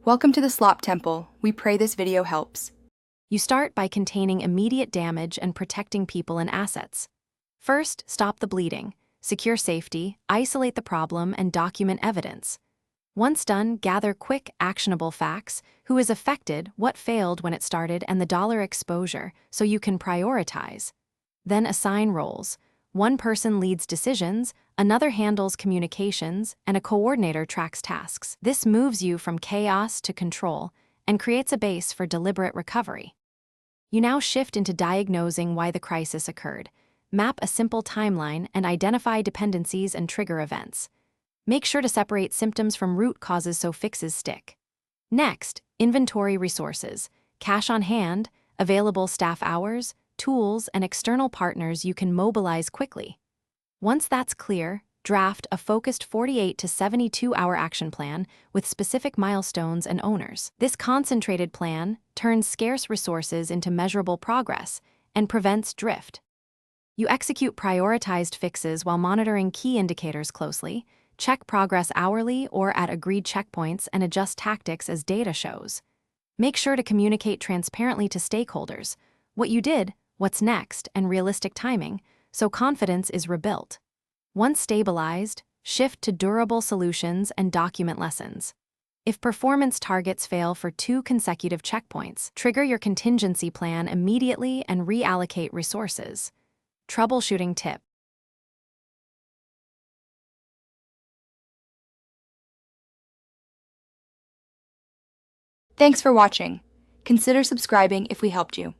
Welcome to the Slop Temple. We pray this video helps. You start by containing immediate damage and protecting people and assets. First, stop the bleeding, secure safety, isolate the problem, and document evidence. Once done, gather quick, actionable facts: who is affected, what failed when it started, and the dollar exposure, so you can prioritize. Then assign roles. One person leads decisions, another handles communications, and a coordinator tracks tasks. This moves you from chaos to control and creates a base for deliberate recovery. You now shift into diagnosing why the crisis occurred. Map a simple timeline and identify dependencies and trigger events. Make sure to separate symptoms from root causes so fixes stick. Next, inventory resources: cash on hand, available staff hours, tools, and external partners you can mobilize quickly. Once that's clear, draft a focused 48 to 72-hour action plan with specific milestones and owners. This concentrated plan turns scarce resources into measurable progress and prevents drift. You execute prioritized fixes while monitoring key indicators closely, check progress hourly or at agreed checkpoints, and adjust tactics as data shows. Make sure to communicate transparently to stakeholders what you did, what's next, and realistic timing, so confidence is rebuilt. Once stabilized, shift to durable solutions and document lessons. If performance targets fail for 2 consecutive checkpoints, trigger your contingency plan immediately and reallocate resources. Troubleshooting tip. Thanks for watching. Consider subscribing if we helped you.